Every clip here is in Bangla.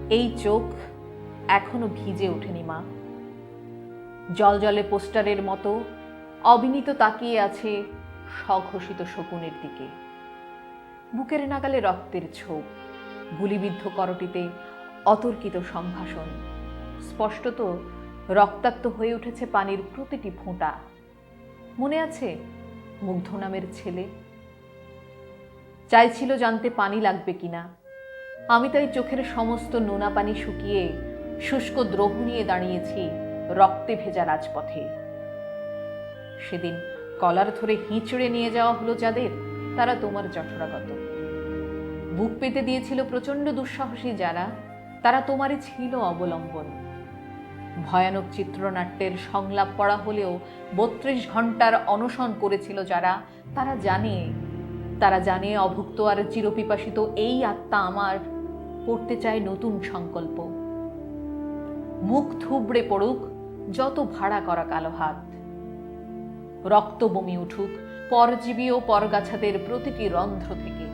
এই চোখ এখনো ভিজে ওঠেনি মা। জলজলে পোস্টারের মতো অবিনীত তাকিয়ে আছে স্বঘোষিত শকুনের দিকে। বুকের নাগালে রক্তের ছোপ, গুলিবিদ্ধ করটিতে অতর্কিত সম্ভাষণ। স্পষ্টত রক্তাক্ত হয়ে উঠেছে পানির প্রতিটি ফোঁটা। মনে আছে মুগ্ধ নামের ছেলে চাইছিল জানতে পানি লাগবে কিনা। আমি তাই চোখের সমস্ত নোনা পানি শুকিয়ে শুষ্ক দ্রোহ নিয়ে দাঁড়িয়েছি রক্তে ভেজা রাজপথে। সেদিন কলার ধরে হিঁচড়ে নিয়ে যাওয়া হলো যাদের, তারা তোমার জঠরাগত। বুক পেতে দিয়েছিল প্রচণ্ড দুঃসাহসী যারা, তারা তোমারই ছিল অবলম্বন। ভয়ানক চিত্রনাট্যের সংলাপ পড়া হলেও ৩২ ঘন্টার অনশন করেছিল যারা, তারা জানে অভুক্ত আর চিরপিপাসিত এই আত্মা আমার পড়তে চায় নতুন সংকল্প। মুখ থুবড়ে পড়ুক যত ভাড়া করা কালো হাত, রক্ত বমি উঠুক পরজীবী ও পরগাছাদের প্রতিটি রন্ধ্র থেকে।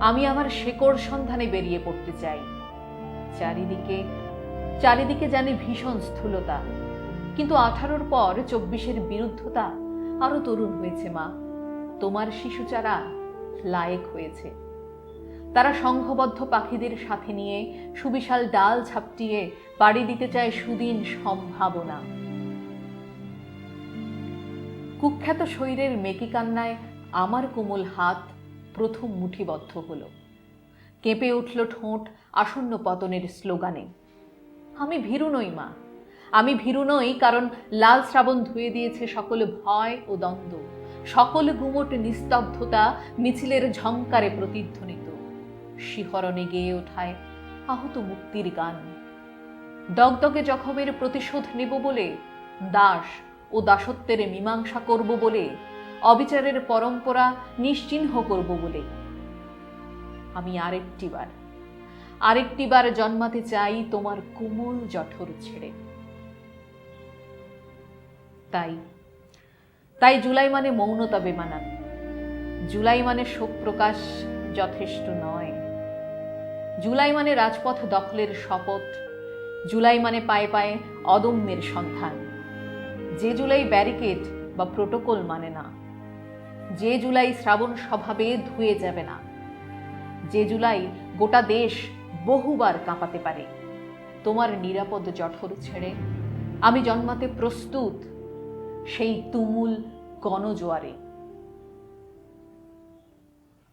আমি আমার শেকড় সন্ধানে বেরিয়ে পড়তে চাই। চারিদিকে জানি ভীষণ স্থূলতা, কিন্তু 18-র পর 24-এর বিরুদ্ধতা আরো তরুণ হয়েছে মা। তোমার শিশুচারা লায়েক হয়েছে। তারা সংঘবদ্ধ পাখিদের সাথে নিয়ে সুবিশাল ডাল ঝাপটিয়ে পাড়ি দিতে চায় সুদিন সম্ভাবনা। কুখ্যাত শরীরের মেকি কান্নায় আমার কোমল হাত প্রথম মুঠিবদ্ধ হলো। কেঁপে উঠল ঠোঁট আসন্ন পতনের স্লোগানে। আমি ভীরু নই মা, আমি ভীরু নই, কারণ লাল শ্রাবণ ধুয়ে দিয়েছে সকল ভয় ও দ্বন্দ্ব। সকল গুমট নিস্তব্ধতা মিছিলের ঝংকারে প্রতিধ্বনিত, শিহরণে গেয়ে ওঠায় আহত মুক্তির গান। দগদগে জখমের প্রতিশোধ নেব বলে, দাস ও দাসত্বের মীমাংসা করব বলে, অবিচারের পরম্পরা নিশ্চিহ্ন করব বলে আমি আরেকটিবার জন্মাতে চাই তোমার কোমল জঠর ছেড়ে। তাই জুলাই মানে মৌনতা বেমানান। জুলাই মানে শোক প্রকাশ যথেষ্ট নয়। জুলাই মানে রাজপথ দখলের শপথ। জুলাই মানে পায়ে পায়ে অদম্যের সন্ধান। যে জুলাই ব্যারিকেড বা প্রোটোকল মানে না, যে জুলাই শ্রাবণ স্বভাবে ধুয়ে যাবে না, যে জুলাই গোটা দেশ বহুবার কাঁপাতে পারে, তোমার নিরাপদ জঠর ছেড়ে আমি জন্মাতে প্রস্তুত সেই তুমুল গণজোয়ারে।